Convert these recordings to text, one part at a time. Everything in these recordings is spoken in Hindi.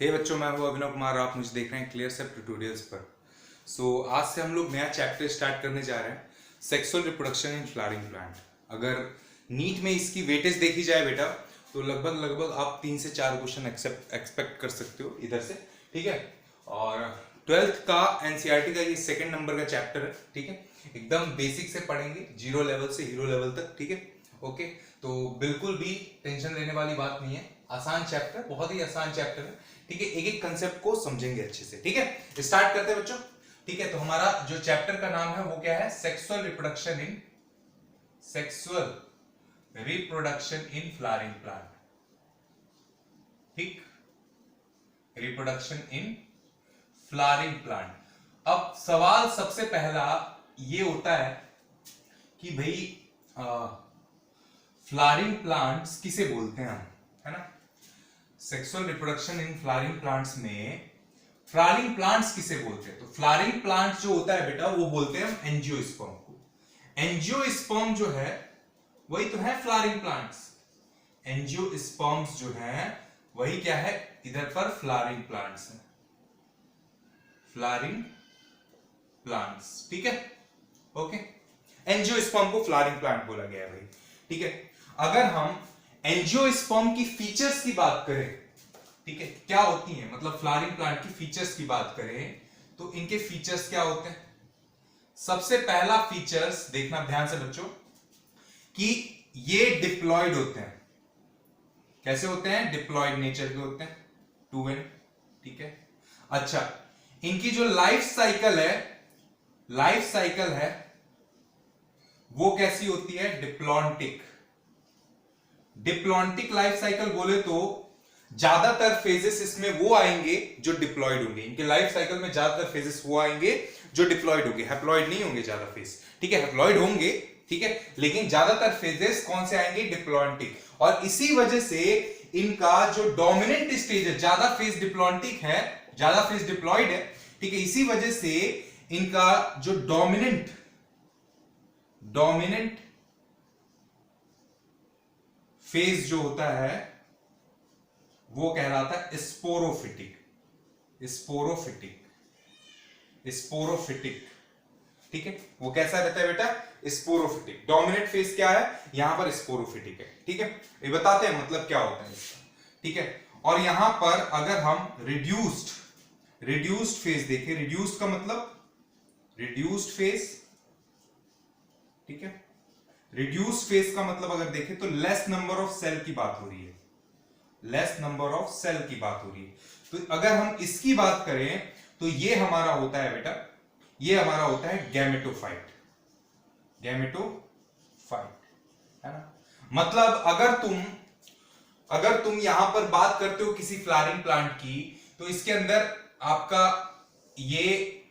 हे बच्चों, मैं हूं अभिनव कुमार। आप मुझे देख रहे हैं क्लियर सेप ट्यूटोरियल्स पर। आज से हम लोग नया चैप्टर स्टार्ट करने जा रहे हैं, sexual reproduction in flowering plant. अगर नीट में इसकी वेटेज देखी जाए बेटा, तो लगभग आप 3 से 4 क्वेश्चन एक्सपेक्ट कर सकते हो इधर से, ठीक है। और 12th का एनसीईआरटी का ये 2nd नंबर का चैप्टर है, ठीक है। एकदम बेसिक से पढ़ेंगे, 0 लेवल से हीरो लेवल तक, ठीक है। ओके, तो बिल्कुल भी टेंशन लेने वाली बात नहीं है। आसान चैप्टर, बहुत ही आसान चैप्टर है, ठीक है। एक एक कंसेप्ट को समझेंगे अच्छे से, ठीक है। स्टार्ट करते हैं बच्चों, ठीक है। तो हमारा जो चैप्टर का नाम है वो क्या है? Sexual reproduction in flowering plant, ठीक। Reproduction in flowering plant. अब सवाल सबसे पहला ये होता है कि भाई फ्लावरिंग प्लांट्स किसे बोलते हैं हम, है ना। Sexual reproduction in flowering plants में फ्लावरिंग प्लांट्स किसे बोलते हैं? तो फ्लावरिंग प्लांट्स जो होता है बेटा, वो बोलते हैं हम एंजियोस्पर्म को। एंजियोस्पर्म जो है वही तो है फ्लावरिंग प्लांट्स। एंजियोस्पर्म्स जो है वही क्या है? इधर पर फ्लावरिंग प्लांट्स है, फ्लावरिंग प्लांट्स, ठीक है। ओके, एंजियोस्पर्म को फ्लावरिंग प्लांट बोला गया है भाई, ठीक है। अगर हम एंजियोस्पर्म की फीचर्स की बात करें, ठीक है, क्या होती हैं, मतलब फ्लावरिंग प्लांट की फीचर्स की बात करें, तो इनके फीचर्स क्या होते हैं? सबसे पहला फीचर्स देखना ध्यान से बच्चों, कि ये डिप्लॉयड होते हैं। कैसे होते हैं? डिप्लॉयड नेचर के होते हैं, 2n, ठीक है। अच्छा, इनकी जो लाइफ साइकिल है वो कैसी होती है? डिप्लॉन्टिक लाइफ साइकिल बोले तो ज्यादातर फेजेस इसमें वो आएंगे जो डिप्लॉयड होंगे। इनके लाइफ साइकिल में ज्यादातर फेजेस वो आएंगे जो डिप्लॉयड होंगे, हैप्लॉयड नहीं होंगे ज्यादा फेज, ठीक है। हैप्लॉयड होंगे, ठीक है, लेकिन ज्यादातर फेजेस कौन से आएंगे? डिप्लॉन्टिक। और इसी वजह से इनका जो डोमिनेंट स्टेज है, ज्यादा फेज डिप्लॉन्टिक है, ज्यादा फेज डिप्लॉयड है, ठीक है। इसी वजह से इनका जो डोमिनेंट फेज जो होता है वो कहलाता है स्पोरोफिटिक, ठीक है। वो कैसा रहता है बेटा? स्पोरोफिटिक। डोमिनेंट फेज क्या है यहां पर? स्पोरोफिटिक है, ठीक है। ये बताते हैं मतलब क्या होता है इसका, ठीक है। और यहां पर अगर हम रिड्यूस्ड फेज देखें, रिड्यूस्ड का मतलब रिड्यूस्ड फेज, ठीक है। रिड्यूस्ड फेज का मतलब अगर देखें तो लेस नंबर ऑफ सेल की बात हो रही है, तो अगर हम इसकी बात करें तो ये हमारा होता है बेटा, ये हमारा होता है गैमेटोफाइट, है ना। मतलब अगर तुम यहां पर बात करते हो किसी फ्लावरिंग प्लांट की, तो इसके अंदर आपका ये,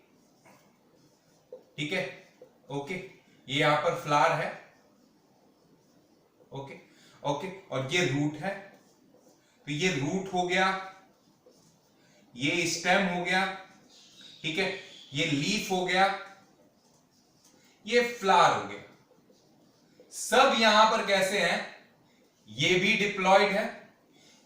ठीक है, ओके, ये यहां पर फ्लावर है, ओके, और ये रूट है, तो ये रूट हो गया, ये स्टेम हो गया, ठीक है, ये लीफ हो गया, ये फ्लावर हो गया। सब यहां पर कैसे हैं? ये भी डिप्लॉयड है,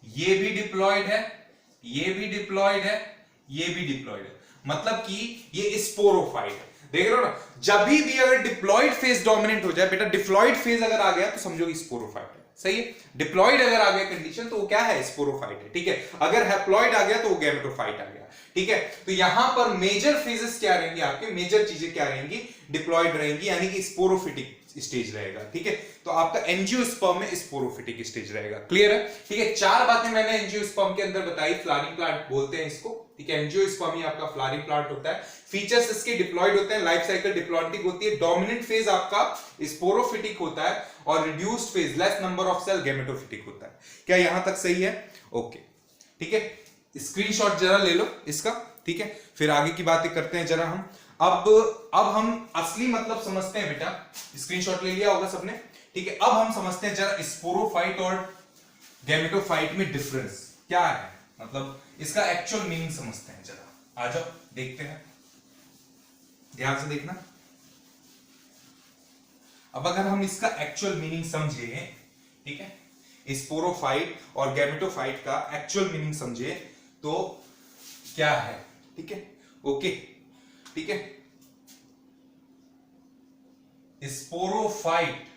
ये भी डिप्लॉयड है, ये भी डिप्लॉयड है, ये भी डिप्लॉयड है। मतलब कि ये स्पोरोफाइट है। देख रहे हो ना, जब भी अगर डिप्लॉयड फेज डोमिनेंट हो जाए बेटा, डिप्लॉयड फेज अगर आ गया तो समझो कि स्पोरोफाइट है, सही है। डिप्लॉयड अगर आ गया कंडीशन तो वो क्या है? स्पोरोफाइट है, ठीक है। अगर हैप्लॉयड आ गया तो वो गैमेटोफाइट आ गया, ठीक है। तो यहां पर मेजर फेजेस क्या रहेंगे आपके? मेजर चीजें क्या रहेंगी? डिप्लॉयड रहेंगी, यानी कि स्पोरोफिटिक स्टेज रहेगा, ठीक है। तो आपका एंजियोस्पर्म में स्पोरोफिटिक स्टेज रहेगा, क्लियर है, ठीक है। 4 बातें मैंने एंजियोस्पर्म के अंदर बताई। फ्लावरिंग प्लांट बोलते हैं इसको, ठीक है। एंजियोस्पर्म ही आपका फ्लावरिंग प्लांट होता है। फीचर्स इसके डिप्लॉयड होते हैं, लाइफ साइकिल डिप्लॉन्टिक होती है, डोमिनेंट फेज आपका स्पोरोफिटिक होता है, और reduced phase less number of cell gametophytic होता है। क्या यहां तक सही है? ओके, ठीक है। स्क्रीनशॉट जरा ले लो इसका, ठीक है, फिर आगे की बातें करते हैं जरा हम। अब हम असली मतलब समझते हैं बेटा। स्क्रीनशॉट ले लिया होगा सबने, ठीक है। अब हम समझते हैं जरा स्पोरोफाइट और गैमेटोफाइट में डिफरेंस क्या है, मतलब इसका एक्चुअल मीनिंग समझते हैं जरा। आ जाओ देखते हैं, ध्यान से देखना। अब अगर हम इसका एक्चुअल मीनिंग समझे, ठीक है, स्पोरोफाइट और गैमेटोफाइट का एक्चुअल मीनिंग समझे, तो क्या है, ठीक है, ओके, ठीक है। Sporophyte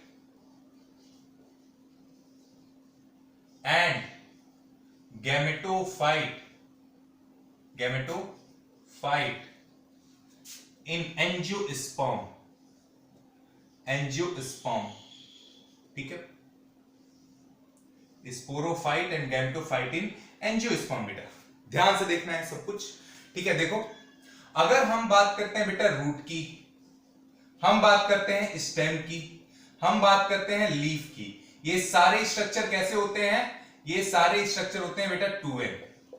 and gametophyte in angiosperm, ठीक है। Sporophyte and gametophyte in angiosperm, बेटा ध्यान से देखना है सब कुछ, ठीक है। देखो अगर हम बात करते हैं बेटा रूट की, हम बात करते हैं स्टेम की, हम बात करते हैं लीफ की, ये सारे स्ट्रक्चर कैसे होते हैं, ये सारे स्ट्रक्चर होते हैं बेटा 2n,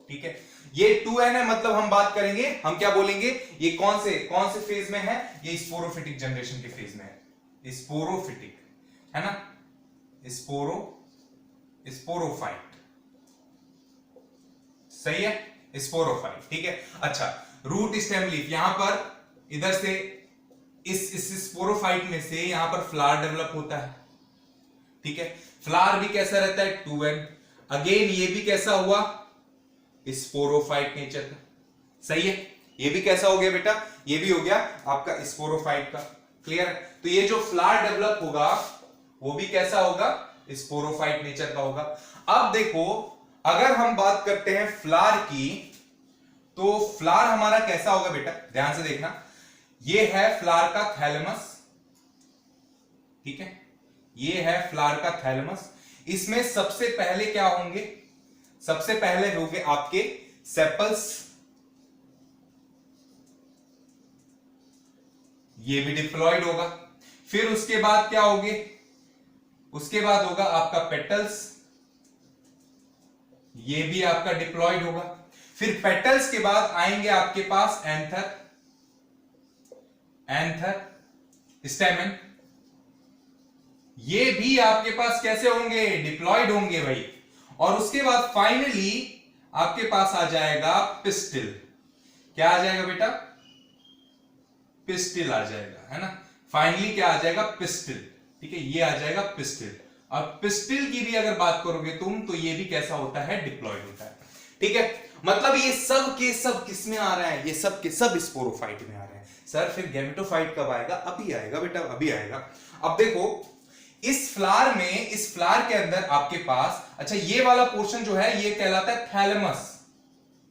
ठीक है। ये 2n है, मतलब हम बात करेंगे, हम क्या बोलेंगे, ये कौन से फेज में है, ये स्पोरोफिटिक जनरेशन के फेज में है, स्पोरोफिटिक है ना, स्पोरोफाइट, सही है, स्पोरोफाइट, ठीक है। अच्छा रूट स्टेम लीफ, यहां पर इधर से इस स्पोरोफाइट में से यहां पर फ्लावर डेवलप होता है, ठीक है। फ्लावर भी कैसा रहता है 2n, अगेन ये भी कैसा हुआ स्पोरोफाइट नेचर का, सही है। ये भी कैसा हो गया बेटा, ये भी हो गया आपका स्पोरोफाइट का, क्लियर है। तो ये जो फ्लावर डेवलप होगा वो भी कैसा होगा, स्पोरोफाइट नेचर का होगा। अब देखो अगर हम बात करते हैं फ्लावर की, तो फ्लावर हमारा कैसा होगा बेटा, ध्यान से देखना, ये है फ्लावर का थैलेमस, ठीक है, ये है फ्लावर का थैलेमस। इसमें सबसे पहले क्या होंगे, सबसे पहले होंगे आपके सेपल्स, ये भी डिप्लॉयड होगा। फिर उसके बाद क्या होगे, उसके बाद होगा आपका पेटल्स, ये भी आपका डिप्लॉयड होगा। फिर पेटल्स के बाद आएंगे आपके पास एंथर, स्टेमन, ये भी आपके पास कैसे होंगे, डिप्लॉयड होंगे भाई। और उसके बाद फाइनली आपके पास आ जाएगा पिस्टिल, क्या आ जाएगा बेटा, पिस्टिल आ जाएगा, है ना। फाइनली क्या आ जाएगा, पिस्टिल, ठीक है, ये आ जाएगा पिस्टिल। अब पिस्टिल की भी अगर बात करोगे तुम, तो ये भी कैसा होता है, डिप्लॉयड होता है, ठीक है। मतलब ये सब के सब किस में आ रहा है, ये सब के सब स्पोरोफाइट में आ रहे हैं। सर फिर गैमेटोफाइट कब आएगा, अभी आएगा बेटा, अभी आएगा। अब देखो इस फ्लावर में, इस फ्लावर के अंदर आपके पास, अच्छा ये वाला पोर्शन जो है ये कहलाता है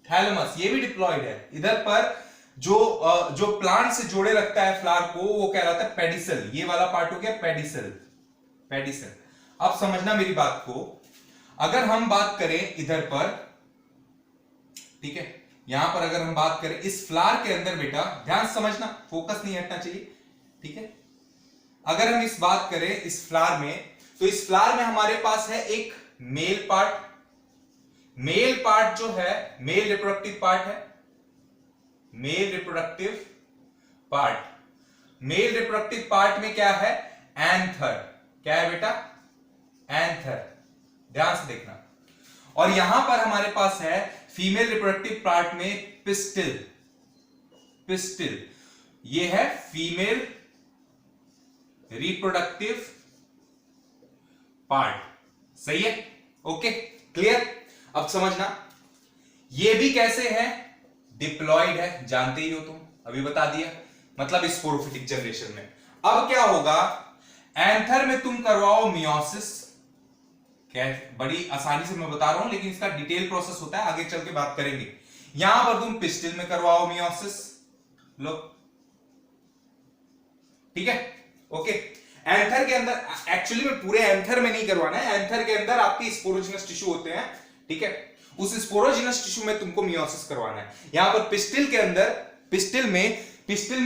थैलेमस, ये भी डिप्लॉयड है। इधर पर जो प्लांट से जोड़े रखता है फ्लावर को, वो कहलाता है पेडिसल, ये वाला पार्ट हो गया पेडिसल। अब समझना मेरी बात को, अगर हम बात करें इधर पर, ठीक है, यहां पर अगर हम बात करें इस फ्लावर के अंदर बेटा, ध्यान समझना, फोकस नहीं हटना चाहिए, ठीक है। अगर हम इस बात करें इस फ्लावर में, तो इस फ्लावर में हमारे पास है एक मेल पार्ट जो है मेल रिप्रोडक्टिव पार्ट है, मेल रिप्रोडक्टिव पार्ट में क्या है, एंथर, क्या है बेटा, एंथर, ध्यान से देखना। और यहां पर हमारे पास है फीमेल रिप्रोडक्टिव पार्ट में पिस्टिल, ये है फीमेल रिप्रोडक्टिव पार्ट, सही है, ओके, क्लियर। अब समझना ये भी कैसे है, डिप्लॉयड है, जानते ही हो तुम, अभी बता दिया, मतलब स्पोरोफिटिक जनरेशन में। अब क्या होगा, एंथर में तुम करवाओ मियोसिस, क्या बड़ी आसानी से मैं बता रहा हूं, लेकिन इसका डिटेल प्रोसेस होता है, आगे चल के बात करेंगे। यहां पर तुम पिस्टिल में करवाओ मियोसिस, लो, ठीक है, ओके। एंथर के अंदर एक्चुअली में पूरे एंथर में नहीं करवाना है, एंथर के अंदर आपके स्पोरोजिनस टिश्यू होते हैं, ठीक है, उस स्पोरोजिनस टिश्यू में तुमको मियोसिस करवाना है। यहां पर पिस्टिल के अंदर, पिस्टिल में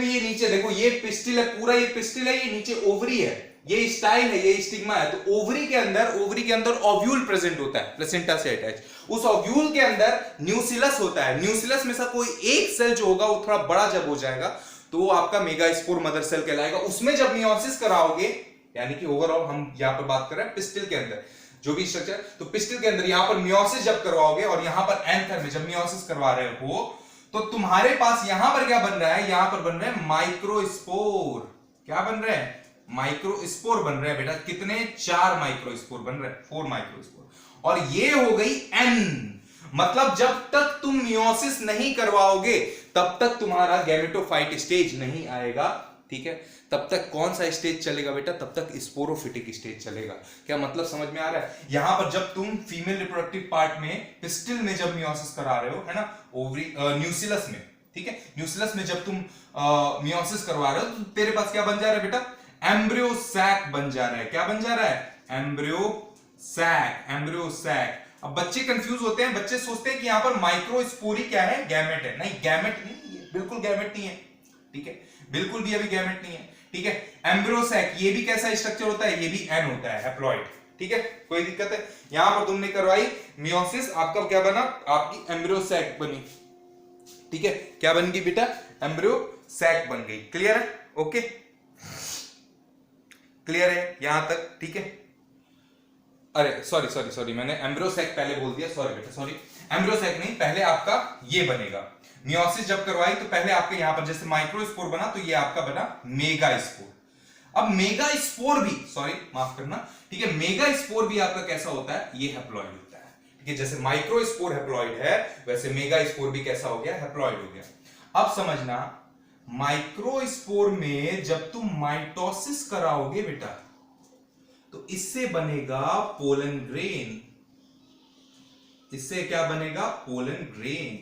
ये नीचे देखो, ये पिस्टिल है, पूरा ये पिस्टिल है, ये नीचे ओवरी है, ये स्टाइल है, ये स्टिग्मा है। तो ओवरी के अंदर ओव्यूल प्रेजेंट होता है, प्लेसेंटा से अटैच। उस ओव्यूल के अंदर न्यूसिलस होता है, न्यूसिलस में से कोई एक सेल जो होगा वो थोड़ा बड़ा जब हो जाएगा तो वो आपका मेगास्पोर मदर सेल कहलाएगा। उसमें जब मियोसिस कराओगे, यानी कि ओवरऑल हम यहां पर बात कर रहे हैं पिस्टिल के अंदर जो भी स्ट्रक्चर, तो पिस्टिल के अंदर यहां पर मियोसिस जब करवाओगे और यहां पर एंथर में जब मियोसिस करवा रहे हो, तो तुम्हारे पास यहां पर क्या बन रहा है, यहां पर बन रहे हैं माइक्रोस्पोर। क्या बन रहे हैं, माइक्रोस्पोर बन रहे हैं बेटा। कितने, 4 माइक्रोस्पोर बन रहे हैं, 4 माइक्रोस्पोर। और ये हो गई एन, मतलब जब तक तुम मियोसिस नहीं करवाओगे तब तक तुम्हारा गैमेटोफाइट स्टेज नहीं आएगा, ठीक है। तब तक कौन सा स्टेज चलेगा बेटा, तब तक स्पोरोफिटिक स्टेज चलेगा। क्या मतलब समझ में आ रहा है? यहां पर जब तुम फीमेल रिप्रोडक्टिव पार्ट में पिस्टिल में जब मियोसिस करा रहे हो, है ना, ओवरी न्यूसिलस में, ठीक है, न्यूसिलस में जब तुम मियोसिस करवा रहे हो तो तेरे पास क्या बन जा रहा है बेटा, एम्ब्रियो सैक बन जा रहा है। क्या बन जा रहा है? Embryo sac, embryo sac. अब बच्चे कंफ्यूज होते हैं, बच्चे सोचते हैं कि यहां पर माइक्रोस्पोरी क्या है, गैमेट है। नहीं, गैमेट नहीं, बिल्कुल गैमेट नहीं है, ठीक है, बिल्कुल भी अभी गैमेट नहीं है, ठीक है। एम्ब्रियो सैक ये भी कैसा स्ट्रक्चर होता है, ये भी एन होता है, हैप्लॉइड, ठीक है, कोई दिक्कत है? यहां पर तुमने करवाई मियोसिस, आपका क्या बना, आपकी एम्ब्रियो सैक बनी, ठीक है। क्या बन गई बेटा, एम्ब्रियो सैक बन गई। क्लियर है? ओके, क्लियर है यहां तक? ठीक है। अरे सॉरी सॉरी सॉरी, मैंने एम्ब्रियो सैक पहले बोल दिया, सॉरी बेटा, सॉरी। एम्ब्रियो सैक नहीं, पहले आपका ये बनेगा। मियोसिस जब करवाई तो पहले आपके यहां पर जैसे माइक्रोस्पोर बना तो ये आपका बना मेगास्पोर। अब मेगास्पोर भी, सॉरी माफ करना, ठीक है, मेगास्पोर भी आपका कैसा होता है, ये हैप्लॉइड होता है, ठीक है। जैसे माइक्रोस्पोर हैप्लॉइड है वैसे मेगास्पोर भी कैसा हो गया, हैप्लॉइड हो गया। अब समझना, माइक्रोस्पोर में जब तुम माइटोसिस कराओगे बेटा तो इससे बनेगा पोलन ग्रेन। इससे क्या बनेगा, पोलन ग्रेन,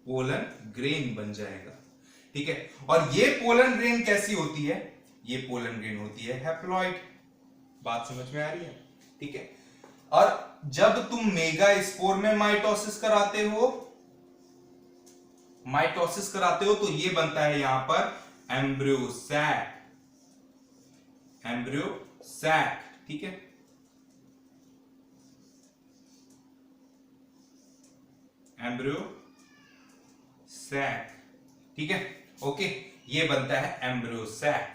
पोलन ग्रेन बन जाएगा, ठीक है। और ये पोलन ग्रेन कैसी होती है, ये पोलन ग्रेन होती है हैप्लॉइड। बात समझ में आ रही है? ठीक है। और जब तुम मेगास्पोर में माइटोसिस कराते हो, माइटोसिस कराते हो तो ये बनता है यहां पर एम्ब्रियो सैक, एम्ब्रियो सैक, ठीक है। एम्ब्रियो सैक, ठीक है, ओके, ये बनता है एम्ब्रियो सैक,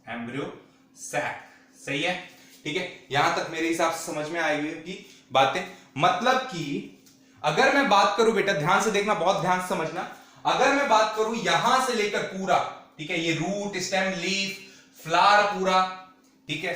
एम्ब्रियो सैक, सही है, ठीक है। यहां तक मेरे हिसाब से समझ में आई हुई की बातें। मतलब कि अगर मैं बात करूं बेटा, ध्यान से देखना, बहुत ध्यान से समझना, अगर मैं बात करूं यहां से लेकर पूरा, ठीक है, ये रूट, स्टेम, लीफ, फ्लावर पूरा, ठीक है,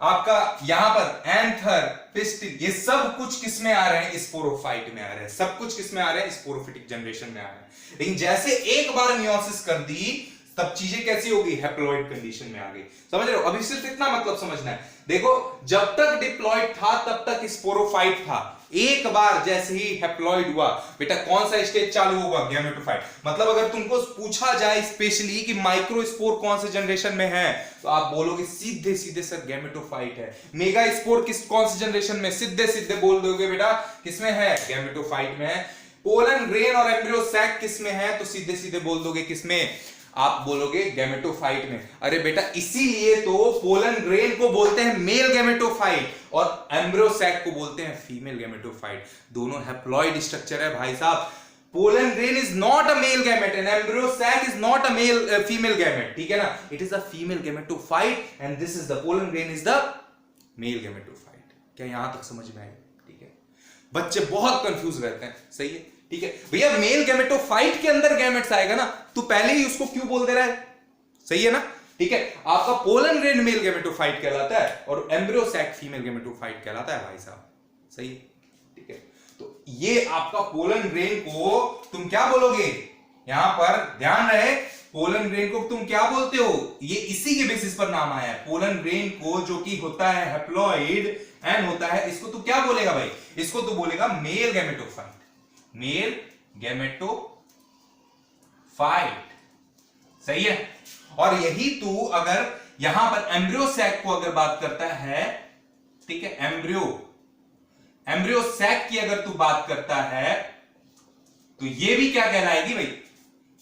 आपका यहां पर एंथर, पिस्टिल, ये सब कुछ किस में आ रहे हैं, स्पोरोफाइट में आ रहे हैं, सब कुछ किस में आ रहे हैं, स्पोरोफिटिक जनरेशन में आ रहे हैं। लेकिन जैसे एक बार मियोसिस कर दी तब चीजें कैसी होगी, हैप्लॉइड कंडीशन में आ गई। समझ रहे हो? अभी सिर्फ इतना मतलब समझना है। देखो, जब तक डिप्लॉइड था तब तक स्पोरोफाइट था, एक बार जैसे ही हैप्लॉइड हुआ बेटा कौन सा स्टेज चालू होगा, गैमेटोफाइट। मतलब अगर तुमको पूछा जाए स्पेशली कि माइक्रोस्पोर कौन से जनरेशन में है तो आप बोलोगे सीधे सीधे सर गैमेटोफाइट है। मेगास्पोर किस कौन से जनरेशन में, सीधे सीधे बोल दोगे बेटा किसमें है, गैमेटोफाइट में है। पोलन ग्रेन और एम्ब्रियो सैक किसमें है तो सीधे सीधे बोल दोगे किसमें, आप बोलोगे गैमेटोफाइट में। अरे बेटा इसीलिए तो पोलन ग्रेन को बोलते हैं मेल गैमेटोफाइट और एम्ब्रियो सैक को बोलते हैं फीमेल गैमेटोफाइट। दोनों हैप्लॉइड स्ट्रक्चर है भाई साहब। Pollen grain is not a male gamete and embryo sac is not a male female gamete, ठीक है ना। It is a female gametophyte and this is the pollen grain is the male gametophyte. क्या यहां तक समझ में आया? ठीक है, बच्चे बहुत कंफ्यूज रहते हैं, सही है, ठीक है भैया। मेल गैमेटोफाइट के अंदर गैमेट्स आएगा ना, तू पहले ही उसको क्यों बोल दे रहा है, सही है ना, ठीक है। आपका पोलन ग्रेन मेल गैमेटोफाइट कहलाता है और एम्ब्रियो सैक फीमेल गैमेटोफाइट कहलाता है भाई साहब, सही है, ठीक है। तो ये आपका पोलन ग्रेन को तुम क्या बोलोगे, यहां पर ध्यान रहे, पोलन ग्रेन को तुम क्या बोलते हो, ये इसी के बेसिस पर नाम आया है। पोलन ग्रेन को जो कि होता है हैप्लॉइड एन होता है, इसको तू क्या बोलेगा भाई, इसको तू बोलेगा मेल गैमेटोफाइट, मेल गैमेटोफाइट, सही है। और यही तू अगर यहां पर एम्ब्रियो सैक को अगर बात करता है, ठीक है, एम्ब्रियो सैक की अगर तू बात करता है तो ये भी क्या कहलाएगी भाई,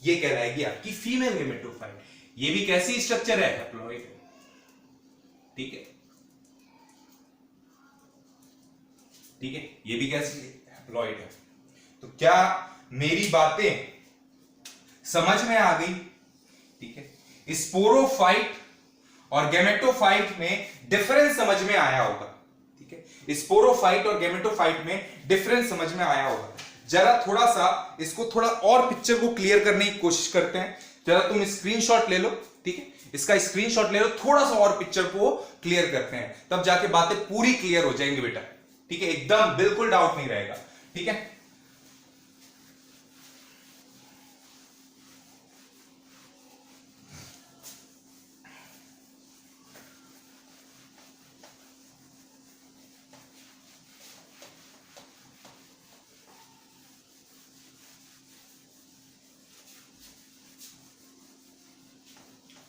ये कहलाएगी आपकी फीमेल गैमेटोफाइट। ये भी कैसी स्ट्रक्चर है, हैप्लॉइड, ठीक है, ठीक है, ये भी कैसी हैप्लॉइड है। तो क्या मेरी बातें समझ में आ गई, ठीक है। स्पोरोफाइट और गैमेटोफाइट में डिफरेंस समझ में आया होगा, ठीक है। स्पोरोफाइट और गैमेटोफाइट में डिफरेंस समझ में आया होगा। जरा थोड़ा सा इसको थोड़ा और पिक्चर को क्लियर करने की कोशिश करते हैं। जरा तुम स्क्रीनशॉट ले लो, ठीक है, इसका स्क्रीनशॉट ले लो, थोड़ा सा और पिक्चर को क्लियर करते हैं, तब जाके बातें पूरी क्लियर हो जाएंगी बेटा, ठीक है, एकदम बिल्कुल डाउट नहीं रहेगा। ठीक है,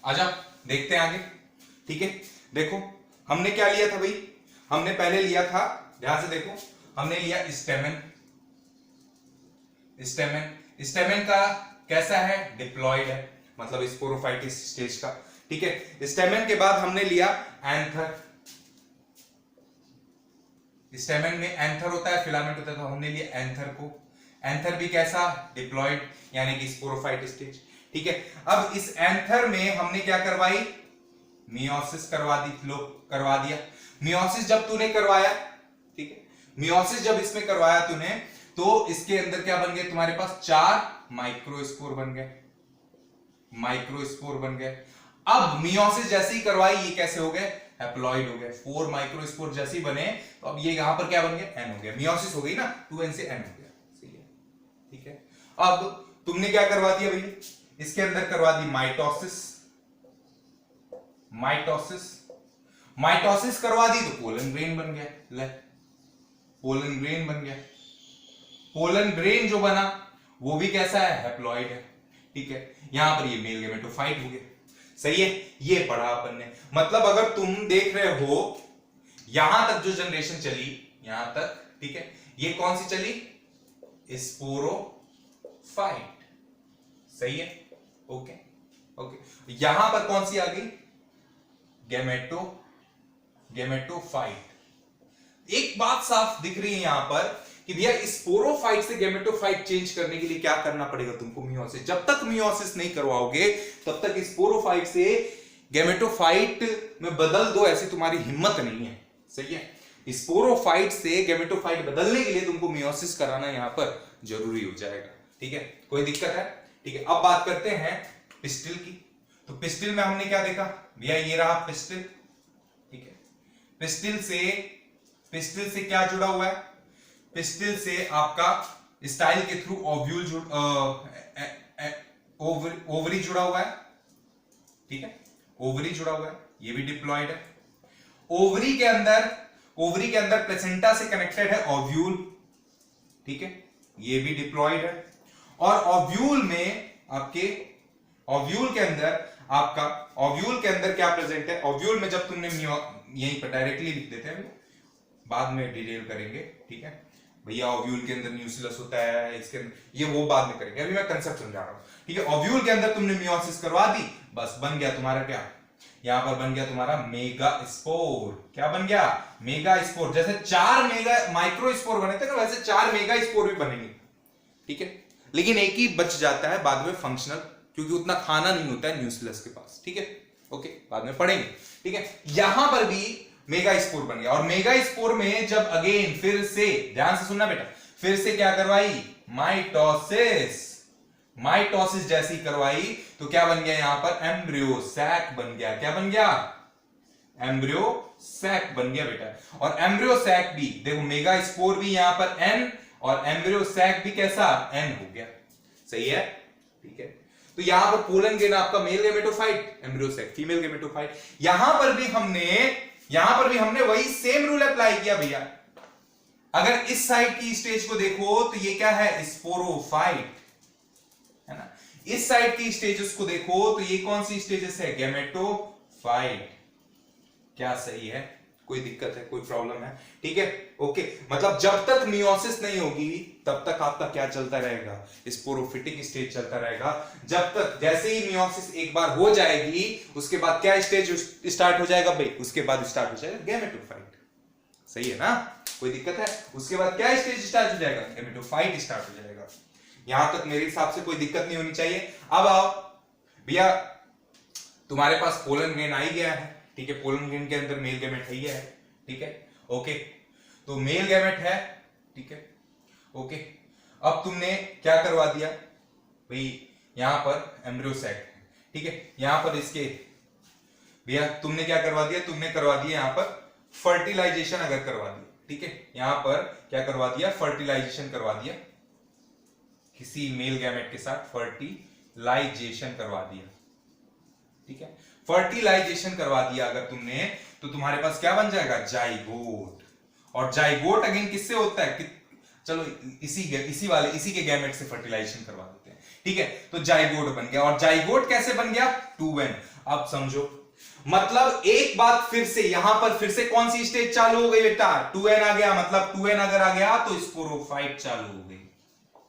आजा देखते हैं आगे। ठीक है, देखो हमने क्या लिया था भाई, हमने पहले लिया था, ध्यान से देखो, हमने लिया स्टेमन। स्टेमन स्टेमन का कैसा है, डिप्लॉयड है, मतलब स्पोरोफाइटिस स्टेज का। ठीक है, स्टेमन के बाद हमने लिया एंथर। स्टेमन में एंथर होता है, फिलामेंट होता है, तो हमने लिया एंथर को। एंथर भी कैसा, डिप्लॉयड, यानी कि स्पोरोफाइट स्टेज। ठीक है, अब इस एंथर में हमने क्या करवाई, मियोसिस करवा दिया। मियोसिस जब तूने करवाया, ठीक है, मियोसिस जब इसमें करवाया तूने, तो इसके अंदर क्या बन गए तुम्हारे पास, 4 माइक्रोस्पोर बन गए। माइक्रोस्पोर बन गए। अब मियोसिस जैसे ही करवाई, ये कैसे हो गए, हैप्लॉइड हो गए। 4 माइक्रोस्पोर जैसे ही बने, तो अब ये यहां पर क्या बन गया, एन हो गया। मियोसिस हो गई ना, 2n से n हो गया। सही है, ठीक है। अब तुमने क्या करवा दिया भैया, इसके अंदर करवा दी माइटोसिस। माइटोसिस करवा दी तो पोलन ग्रेन बन गया। ले, पोलन ग्रेन बन गया। पोलन ग्रेन जो बना वो भी कैसा है, हैप्लॉइड है। ठीक है, यहां पर ये मेल गेमेटोफाइट हो गया। सही है, ये पढ़ा अपन ने। मतलब अगर तुम देख रहे हो यहां तक जो जनरेशन चली, यहां तक, ठीक है, ये कौन सी चली, स्पोरोफाइट। सही है, ओके ओके। यहां पर कौन सी आ गई, गेमेटोफाइट। एक बात साफ दिख रही है यहां पर कि भैया स्पोरोफाइट से गेमेटोफाइट चेंज करने के लिए क्या करना पड़ेगा तुमको, मियोसिस। जब तक मियोसिस नहीं करवाओगे तब तक स्पोरोफाइट से गेमेटोफाइट में बदल दो, ऐसी तुम्हारी हिम्मत नहीं है। सही है, स्पोरोफाइट से गेमेटोफाइट बदलने के लिए तुमको मियोसिस कराना यहां पर जरूरी हो जाएगा। ठीक है, कोई दिक्कत है। ठीक है, अब बात करते हैं पिस्टिल की। तो पिस्टिल में हमने क्या देखा भैया, ये रहा पिस्टिल। ठीक है, पिस्टिल से क्या जुड़ा हुआ है, पिस्टिल से आपका स्टाइल के थ्रू ओवरी जुड़ा हुआ है। ठीक है, ओवरी जुड़ा हुआ है, ये भी डिप्लॉयड है। ओवरी के अंदर प्लेसेंटा से कनेक्टेड है ओव्यूल। ठीक है, ये भी डिप्लॉयड है। और ओव्यूल के अंदर क्या प्रेजेंट है, ओव्यूल में जब तुमने यहीं पर डायरेक्टली लिख देते हैं, बाद में डिटेल करेंगे। ठीक है भैया, ओव्यूल के अंदर न्यूक्लियस होता है, इसके अंदर, ये वो बाद में करेंगे, अभी मैं कंसेप्ट समझा रहा हूं। ठीक है, ओव्यूल के अंदर तुमने मियोसिस करवा दी, बस बन गया तुम्हारा क्या, यहां पर बन गया तुम्हारा मेगा स्पोर। क्या बन गया, मेगा स्पोर। जैसे 4 मेगा माइक्रो स्पोर बने थे ना, वैसे 4 मेगा स्पोर भी बनेंगे। ठीक है, लेकिन एक ही बच जाता है बाद में फंक्शनल, क्योंकि उतना खाना नहीं होता है न्यूक्लियस के पास। ठीक है, ओके, बाद में पढ़ेंगे। ठीक है, यहां पर भी मेगा स्पोर बन गया। और मेगा स्पोर में जब अगेन फिर से, ध्यान से सुनना बेटा, फिर से क्या करवाई, माइटोसिस जैसी करवाई, तो क्या बन गया यहां पर, एम्ब्रियो सैक बन गया। क्या बन गया, एम्ब्रियो सैक बन गया बेटा। और एम्ब्रियो सैक भी देखो, मेगा स्पोर भी यहां पर n, और एम्ब्रियो सैक भी कैसा, n हो गया। सही है, ठीक है। तो यहां पर पोलन ग्रेन आपका male gametophyte, embryo sac female gametophyte. यहां पर भी हमने वही सेम रूल अप्लाई किया भैया। अगर इस साइड की स्टेज को देखो तो ये क्या है, स्पोरोफाइट है ना। इस साइड की स्टेजेस को देखो तो ये कौन सी स्टेजेस है, गेमेटोफाइट। क्या सही है, कोई दिक्कत है, कोई प्रॉब्लम है, ठीक है, ओके। मतलब जब तक मियोसिस नहीं होगी तब तक आपका क्या चलता रहेगा, स्पोरोफिटिक स्टेज चलता रहेगा। जब तक, जैसे ही मियोसिस एक बार हो जाएगी, उसके बाद क्या स्टेज स्टार्ट हो जाएगा भाई, उसके बाद स्टार्ट हो जाएगा गेमेटोफाइट। सही है ना, कोई दिक्कत है। उसके बाद क्या स्टेज स्टार्ट हो जाएगा, गेमेटोफाइट स्टार्ट हो जाएगा। यहां तक मेरे हिसाब से कोई दिक्कत नहीं होनी चाहिए। अब आओ भैया, तुम्हारे पास पोलन ग्रेन आ ही गया है। ठीक है, पोलन ग्रेन के अंदर मेल गैमेट है ही है। ठीक है, ओके, तो मेल गैमेट है। ठीक है, ओके। अब तुमने क्या करवा दिया भाई, यहां पर एम्ब्रियो सैक है। ठीक है, यहां पर इसके भैया तुमने क्या करवा दिया, तुमने करवा दिया यहां पर फर्टिलाइजेशन अगर करवा दी, ठीक है, यहां पर क्या करवा दिया, फर्टिलाइजेशन करवा दिया, किसी मेल गैमेट के साथ फर्टिलाइजेशन करवा दिया। ठीक है, फर्टिलाइजेशन करवा दिया अगर तुमने, तो तुम्हारे पास क्या बन जाएगा, जाइगोट। और जाइगोट अगेन किससे होता है, चलो इसी के गैमेट से फर्टिलाइजेशन करवा देते हैं। ठीक है, तो जाइगोट बन गया। और जाइगोट कैसे बन गया, 2n। अब समझो, मतलब एक बात फिर से, यहां पर फिर से कौन सी स्टेज चालू हो गई बेटा, 2n आ गया। मतलब 2n अगर आ गया तो स्पोरोफाइट चालू हो गई।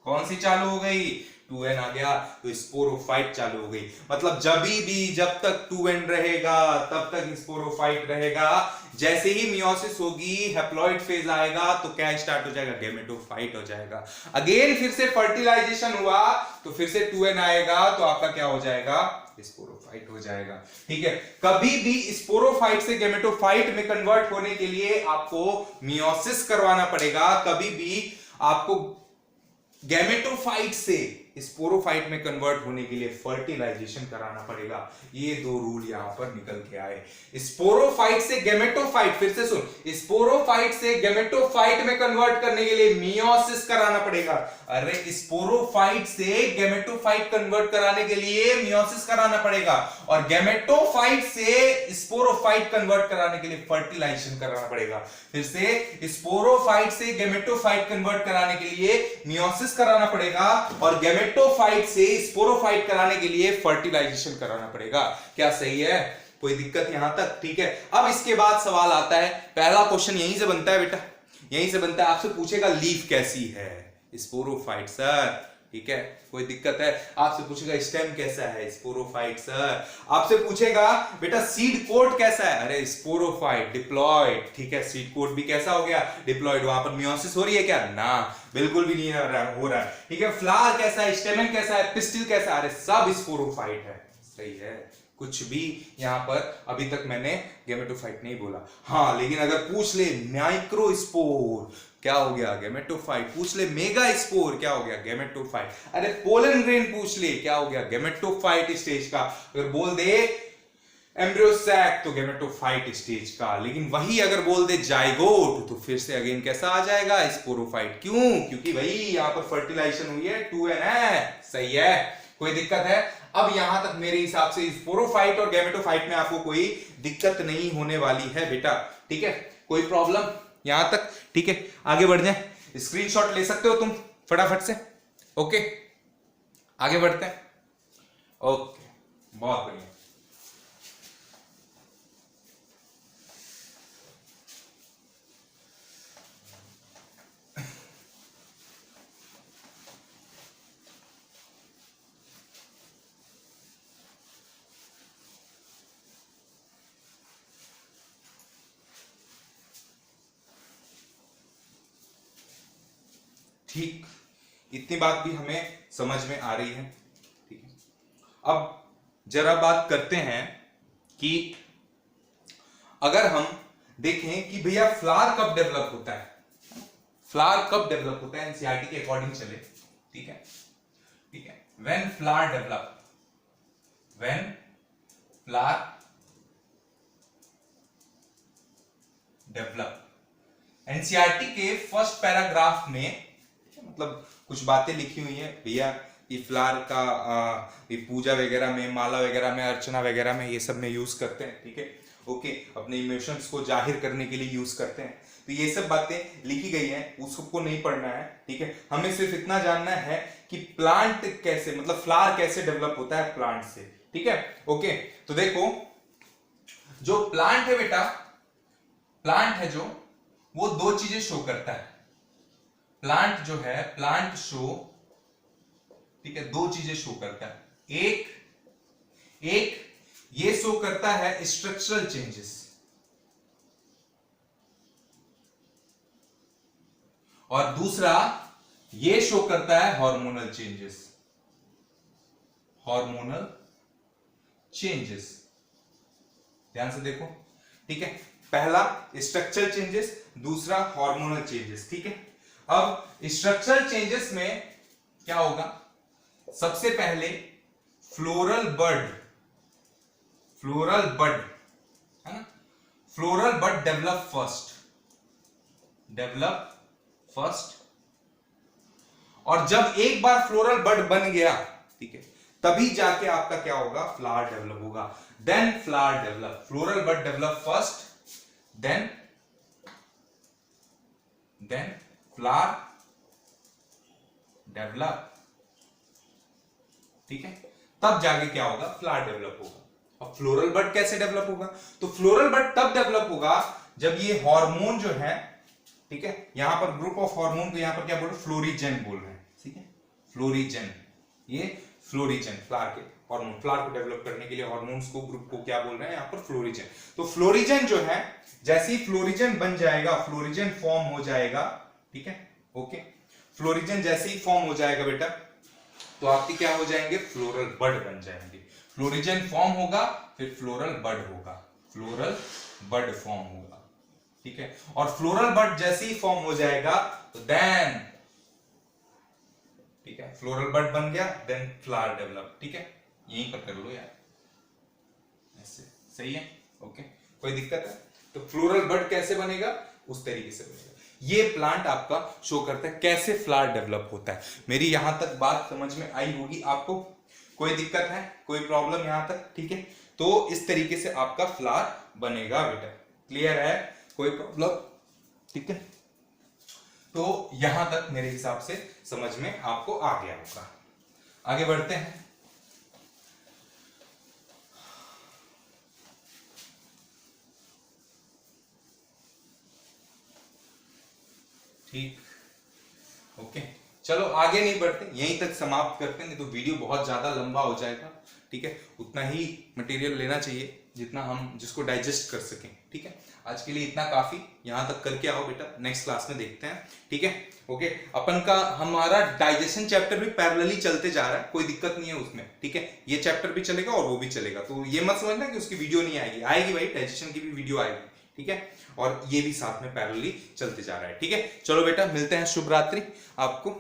कौन सी चालू हो गई, 2n आ गया तो स्पोरोफाइट चालू हो गई। मतलब जब तक 2n रहेगा तब तक स्पोरोफाइट रहेगा। जैसे ही मियोसिस होगी, हैप्लॉइड फेज आएगा तो क्या स्टार्ट हो जाएगा, गैमेटोफाइट हो जाएगा। अगेन फिर से फर्टिलाइजेशन हुआ तो फिर से 2n आएगा तो आपका क्या हो जाएगा, स्पोरोफाइट हो जाएगा। ठीक है, कभी भी स्पोरोफाइट से गैमेटोफाइट में कन्वर्ट होने के लिए आपको मियोसिस करवाना पड़ेगा। कभी भी आपको गैमेटोफाइट से स्पोरोफाइट में कन्वर्ट होने के लिए फर्टिलाइजेशन कराना पड़ेगा। ये दो रूल यहां पर निकल के आए। स्पोरोफाइट से गैमेटोफाइट, फिर से सुन, स्पोरोफाइट से गैमेटोफाइट में कन्वर्ट करने के लिए मियोसिस कराना पड़ेगा। अरे स्पोरोफाइट से गैमेटोफाइट कन्वर्ट कराने के लिए मियोसिस कराना पड़ेगा, और गैमेटोफाइट से स्पोरोफाइट कन्वर्ट कराने के लिए फर्टिलाइजेशन कराना पड़ेगा। फिर से स्पोरोफाइट से गैमेटोफाइट कन्वर्ट कराने के लिए मियोसिस कराना पड़ेगा, और गैमेटोफाइट से स्पोरोफाइट कराने के लिए फर्टिलाइजेशन कराना पड़ेगा। क्या सही है, कोई दिक्कत यहां तक, ठीक है। अब इसके बाद सवाल आता है, पहला क्वेश्चन यहीं से बनता है बेटा, यहीं से बनता है। आपसे पूछेगा लीफ कैसी है, स्पोरोफाइट सर, ठीक है, कोई दिक्कत है। आपसे पूछेगा स्टेम कैसा है, स्पोरोफाइट सर। आपसे पूछेगा बेटा सीड कोट कैसा है, अरे स्पोरोफाइट, डिप्लॉयड, ठीक है, सीड कोट भी कैसा हो गया, डिप्लॉयड। वहां पर मियोसिस हो रही है क्या, ना, बिल्कुल भी नहीं हो रहा है। ठीक है, फ्लावर कैसा है, स्टेमन कैसा है, पिस्टिल कैसा है, अरे सब स्पोरोफाइट है। सही है, कुछ भी यहां पर अभी तक मैंने गैमेटोफाइट नहीं बोला। हाँ, लेकिन अगर पूछ ले माइक्रोस्पोर, क्या हो गया, गैमेटोफाइट। पूछ ले मेगा स्पोर, क्या हो गया, गैमेटोफाइट। अरे पोलन ग्रेन पूछ ले, क्या हो गया, गैमेटोफाइट स्टेज का। अगर बोल दे एम्ब्रियोसैक तो गैमेटोफाइट स्टेज का। लेकिन वही अगर बोल दे जाइगोट तो फिर से अगेन कैसा आ जाएगा, स्पोरोफाइट। क्यों, क्योंकि भाई यहां पर फर्टिलाइजेशन हुई है, 2n है। सही है, कोई दिक्कत है। अब यहां तक मेरे हिसाब से स्पोरोफाइट और गैमेटोफाइट में आपको कोई दिक्कत नहीं होने वाली है बेटा। ठीक है, कोई प्रॉब्लम यहां तक, ठीक है। आगे बढ़ जाए, स्क्रीनशॉट ले सकते हो तुम फटाफट से। ओके, आगे बढ़ते हैं। ओके, बहुत बढ़िया। ठीक, इतनी बात भी हमें समझ में आ रही है। ठीक है, अब जरा बात करते हैं कि अगर हम देखें कि भैया फ्लावर कब डेवलप होता है, फ्लावर कब डेवलप होता है, एनसीईआरटी के अकॉर्डिंग चले। ठीक है, ठीक है, when flower develop, when flower develop. NCERT के फर्स्ट पैराग्राफ में मतलब कुछ बातें लिखी हुई है भैया, ये फ्लावर का ये पूजा वगैरह में, माला वगैरह में, अर्चना वगैरह में, ये सब में यूज करते हैं। ठीक है, ओके, अपने इमोशंस को जाहिर करने के लिए यूज करते हैं। तो ये सब बातें लिखी गई हैं, उसको नहीं पढ़ना है। ठीक है, हमें सिर्फ इतना जानना है कि प्लांट कैसे, मतलब फ्लावर कैसे डेवलप होता है प्लांट से। ठीक है, ओके। तो देखो, जो प्लांट है बेटा, प्लांट है जो, वो दो चीजें शो करता है। प्लांट जो है, प्लांट शो, ठीक है, दो चीजें शो करता है। एक ये शो करता है स्ट्रक्चरल चेंजेस, और दूसरा ये शो करता है हार्मोनल चेंजेस, हार्मोनल चेंजेस। ध्यान से देखो, ठीक है, पहला स्ट्रक्चरल चेंजेस, दूसरा हार्मोनल चेंजेस। ठीक है, अब स्ट्रक्चरल चेंजेस में क्या होगा, सबसे पहले फ्लोरल बड, फ्लोरल बड है ना, floral bud develop first, develop first, और जब एक बार फ्लोरल बड बन गया, ठीक है, तभी जाके आपका क्या होगा, फ्लावर डेवलप होगा। Then flower develop, floral bud develop first, then flower develop, ठीक है, तब जाके क्या होगा, फ्लावर डेवलप होगा। अब फ्लोरल बड कैसे डेवलप होगा, तो फ्लोरल बड तब डेवलप होगा जब ये हार्मोन जो है, ठीक है, यहां पर ग्रुप ऑफ हार्मोन को यहां पर क्या बोल रहे हैं, फ्लोरिजेन बोल रहे हैं, ठीक है, फ्लोरिजेन, ये फ्लोरिजेन फ्लावर के हार्मोन, फ्लावर को डेवलप करने के लिए हार्मोन्स को, ग्रुप को क्या बोल रहे हैं यहां पर, फ्लोरिजेन। तो फ्लोरिजेन जो है, जैसे ही फ्लोरिजेन बन जाएगा, फ्लोरिजेन फॉर्म हो जाएगा, ठीक है, ओके, फ्लोरिजेन जैसे ही फॉर्म हो जाएगा बेटा, तो आपके क्या हो जाएंगे, फ्लोरल बड बन जाएंगे। फ्लोरिजेन फॉर्म होगा, फिर फ्लोरल बड होगा, फ्लोरल बड फॉर्म होगा, ठीक है, और फ्लोरल बड जैसे ही फॉर्म हो जाएगा तो देन, ठीक है, फ्लोरल बड बन गया, देन फ्लावर डेवलप, ठीक है, यहीं पर कर लो यार, ऐसे सही है, ओके, कोई दिक्कत है, तो फ्लोरल बड कैसे बनेगा, उस तरीके से बनेगा। ये प्लांट आपका शो करता है कैसे फ्लावर डेवलप होता है। मेरी यहां तक बात समझ में आई होगी आपको, कोई दिक्कत है, कोई प्रॉब्लम यहां तक, ठीक है, तो इस तरीके से आपका फ्लावर बनेगा बेटा, क्लियर है, कोई प्रॉब्लम, ठीक है, तो यहां तक मेरे हिसाब से समझ में आपको आ गया होगा। आगे बढ़ते हैं, ठीक, ओके, चलो आगे नहीं बढ़ते, यहीं तक समाप्त करते हैं, नहीं तो वीडियो बहुत ज्यादा लंबा हो जाएगा, ठीक है, उतना ही मटेरियल लेना चाहिए जितना हम जिसको डाइजेस्ट कर सकें, ठीक है, आज के लिए इतना काफी, यहां तक करके आओ बेटा, नेक्स्ट क्लास में देखते हैं, ठीक है, ओके, अपन का हमारा डाइजेशन चैप्टर भी पैरेलली चलते जा रहा है, कोई दिक्कत नहीं है उसमें, ठीक है, ये चैप्टर भी चलेगा और वो भी चलेगा, तो ये मत समझना कि उसकी वीडियो नहीं आएगी, आएगी भाई, डाइजेशन की भी वीडियो आएगी, ठीक है, और ये भी साथ में पैरेलली चलते जा रहा है, ठीक है, चलो बेटा मिलते हैं, शुभ रात्रि आपको।